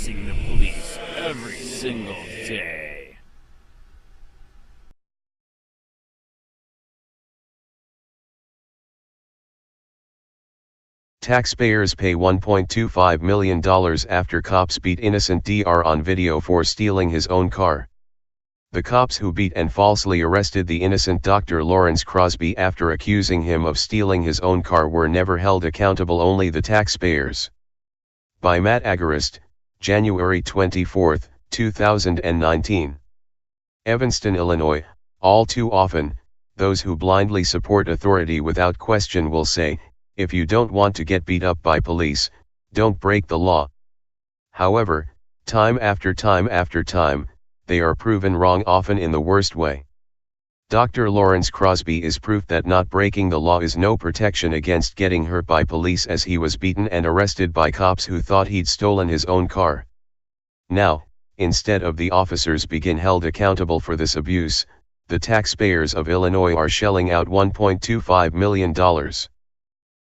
facing the police every single day. Taxpayers pay $1.25 million after cops beat innocent Dr. on video for stealing his own car. The cops who beat and falsely arrested the innocent Dr. Lawrence Crosby after accusing him of stealing his own car were never held accountable, only the taxpayers. By Matt Agarist, January 24, 2019. Evanston, Illinois. All too often, those who blindly support authority without question will say, if you don't want to get beat up by police, don't break the law. However, time after time, they are proven wrong, often in the worst way. Dr. Lawrence Crosby is proof that not breaking the law is no protection against getting hurt by police, as he was beaten and arrested by cops who thought he'd stolen his own car. Now, instead of the officers being held accountable for this abuse, the taxpayers of Illinois are shelling out $1.25 million.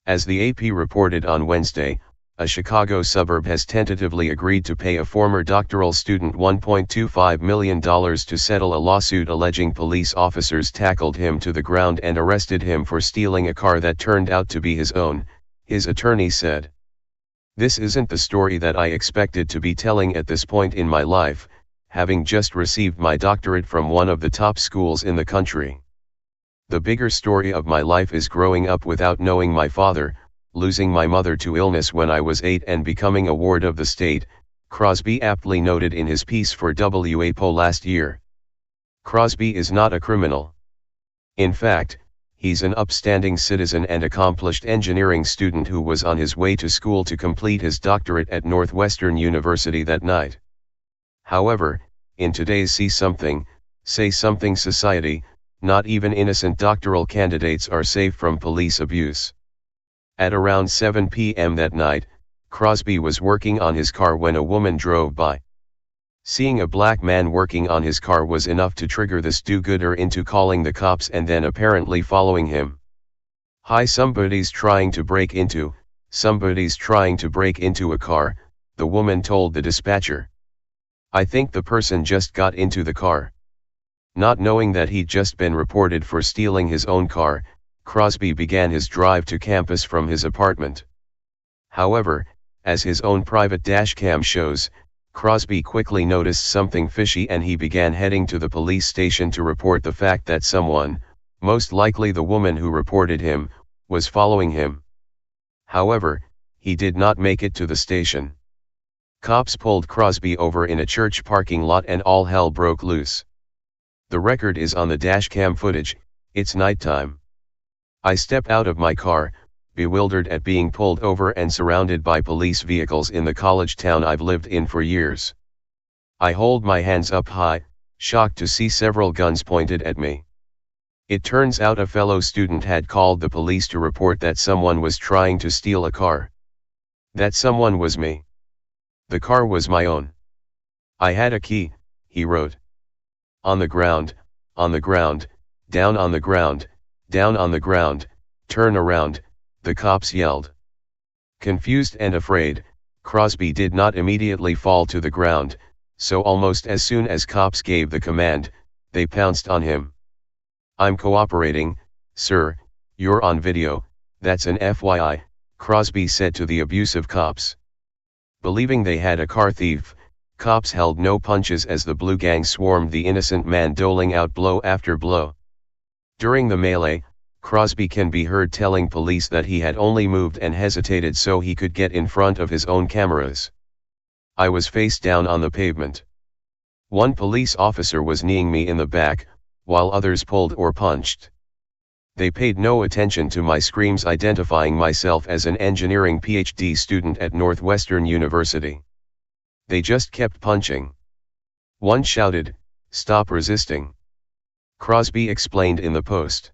As the AP reported on Wednesday, a Chicago suburb has tentatively agreed to pay a former doctoral student $1.25 million to settle a lawsuit alleging police officers tackled him to the ground and arrested him for stealing a car that turned out to be his own, his attorney said. This isn't the story that I expected to be telling at this point in my life, having just received my doctorate from one of the top schools in the country. The bigger story of my life is growing up without knowing my father, losing my mother to illness when I was 8 and becoming a ward of the state, Crosby aptly noted in his piece for WAPO last year. Crosby is not a criminal. In fact, he's an upstanding citizen and accomplished engineering student who was on his way to school to complete his doctorate at Northwestern University that night. However, in today's say something society, not even innocent doctoral candidates are safe from police abuse. At around 7 p.m. that night, Crosby was working on his car when a woman drove by. Seeing a black man working on his car was enough to trigger this do-gooder into calling the cops and then apparently following him. "Hi, somebody's trying to break into a car," the woman told the dispatcher. "I think the person just got into the car." Not knowing that he'd just been reported for stealing his own car, Crosby began his drive to campus from his apartment. However, as his own private dashcam shows, Crosby quickly noticed something fishy and he began heading to the police station to report the fact that someone, most likely the woman who reported him, was following him. However, he did not make it to the station. Cops pulled Crosby over in a church parking lot and all hell broke loose. The record is on the dashcam footage. It's nighttime. "I step out of my car, bewildered at being pulled over and surrounded by police vehicles in the college town I've lived in for years. I hold my hands up high, shocked to see several guns pointed at me. It turns out a fellow student had called the police to report that someone was trying to steal a car. That someone was me. The car was my own. I had a key," he wrote. On the ground, down on the ground, down on the ground, turn around," the cops yelled. Confused and afraid, Crosby did not immediately fall to the ground, so almost as soon as cops gave the command, they pounced on him. "I'm cooperating, sir, you're on video, that's an FYI," Crosby said to the abusive cops. Believing they had a car thief, cops held no punches as the blue gang swarmed the innocent man, doling out blow after blow. During the melee, Crosby can be heard telling police that he had only moved and hesitated so he could get in front of his own cameras. "I was face down on the pavement. One police officer was kneeing me in the back, while others pulled or punched. They paid no attention to my screams identifying myself as an engineering PhD student at Northwestern University. They just kept punching. One shouted, 'Stop resisting,'" Crosby explained in the post.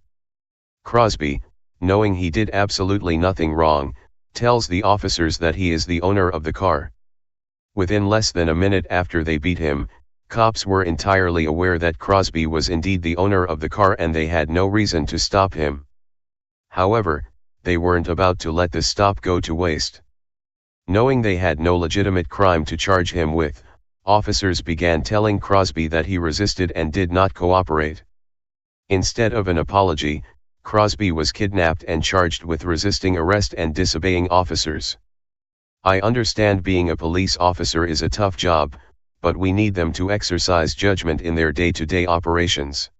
Crosby, knowing he did absolutely nothing wrong, tells the officers that he is the owner of the car. Within less than a minute after they beat him, cops were entirely aware that Crosby was indeed the owner of the car and they had no reason to stop him. However, they weren't about to let this stop go to waste. Knowing they had no legitimate crime to charge him with, officers began telling Crosby that he resisted and did not cooperate. Instead of an apology, Crosby was kidnapped and charged with resisting arrest and disobeying officers. I understand being a police officer is a tough job, but we need them to exercise judgment in their day-to-day operations.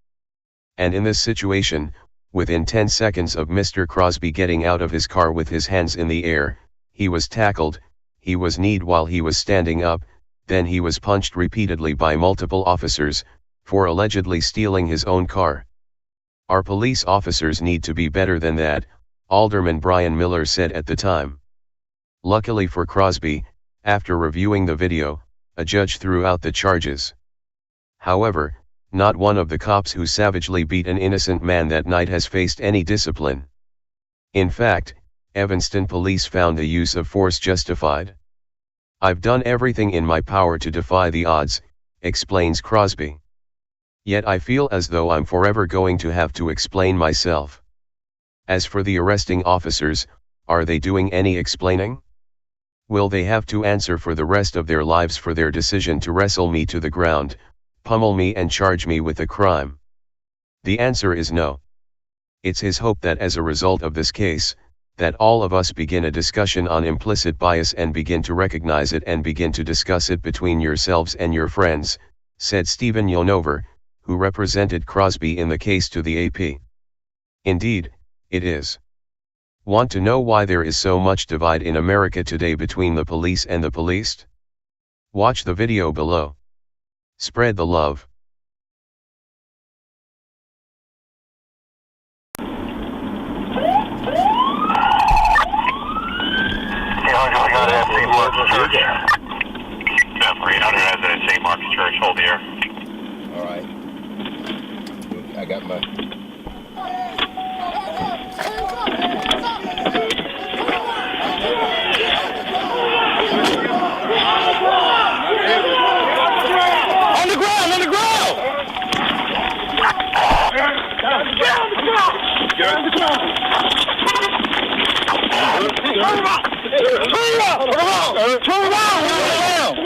And in this situation, within 10 seconds of Mr. Crosby getting out of his car with his hands in the air, he was tackled, he was kneed while he was standing up, then he was punched repeatedly by multiple officers, for allegedly stealing his own car. Our police officers need to be better than that, Alderman Brian Miller said at the time. Luckily for Crosby, after reviewing the video, a judge threw out the charges. However, not one of the cops who savagely beat an innocent man that night has faced any discipline. In fact, Evanston police found the use of force justified. I've done everything in my power to defy the odds, explains Crosby. Yet I feel as though I'm forever going to have to explain myself. As for the arresting officers, are they doing any explaining? Will they have to answer for the rest of their lives for their decision to wrestle me to the ground, pummel me and charge me with a crime? The answer is no. It's his hope that as a result of this case, that all of us begin a discussion on implicit bias and begin to recognize it and begin to discuss it between yourselves and your friends, said Stephen Yonover, who represented Crosby in the case to the AP. Indeed, it is. Want to know why there is so much divide in America today between the police and the policed? Watch the video below. Spread the love. St. Mark's Church, hold here. All right. I got my... On the ground! On the ground! Get on the ground! Get on the ground! Turn around! Turn around!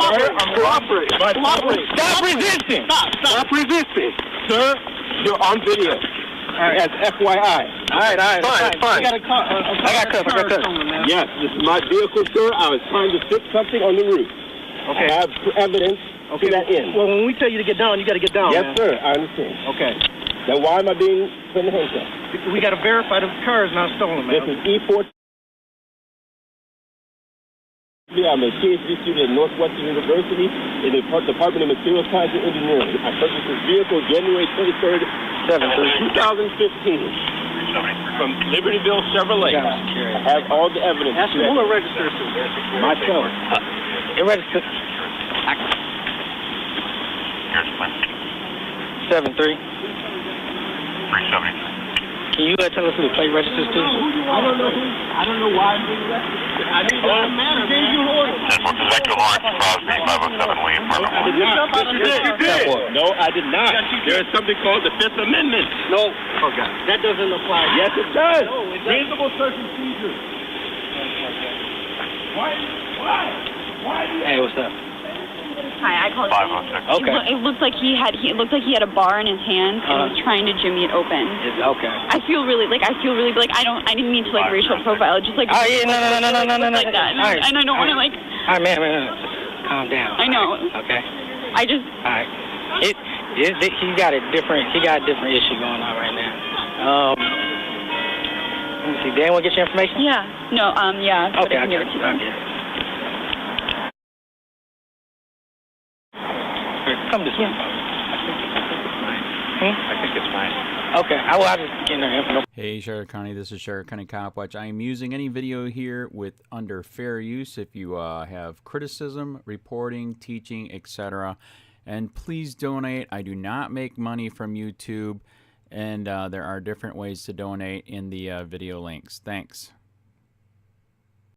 I'm cooperating. Stop resisting! Stop resisting! Sir, you're on video. Right. As FYI. All right. Fine. I got cuffs. Yes, this is my vehicle, sir. I was trying to fix something on the roof. Okay. I have evidence to that end. Well, when we tell you to get down, you got to get down. Yes, man. sir. I understand. Okay. Then why am I being put in handcuffs? We got to verify the car is not stolen, man. This is E4. I'm a PhD student at Northwestern University in the Department of Materials Science and Engineering. I purchased this vehicle January 23rd, 2015 from Libertyville Chevrolet. I have all the evidence. Ask me who registers to. Myself. It registers. 73. 373. Can you tell us who the plate registers to? I don't know why I'm being arrested. I need to gave you orders. That's for Detective Lawrence Crosby, 507 William Parker. I did not. Yes, you did. No, I did not. There is something called the Fifth Amendment. No. Okay. That doesn't apply. Yes, it does. No, it doesn't. Reasonable search and seizure. Why? Hey, what's up? Hi, I called. 506. Okay. It looked like he had a bar in his hand and was trying to jimmy it open. Okay. I feel really like I didn't mean to like racial profile. Just like Oh yeah, no. like that. All right. And I don't want to like. All right, man. Just calm down. I know. Okay. I just. All right. He got a different issue going on right now. Let me see. Dan, want to get your information? Yeah. No. Yeah. But Okay. I can give it to them. Okay. Come this way. I think it's fine. Okay. I will just get their info. Hey Sheriff County, this is Sheriff County COPWATCH. I am using any video here with under fair use if you have criticism, reporting, teaching, etc. And please donate. I do not make money from YouTube, and there are different ways to donate in the video links. Thanks.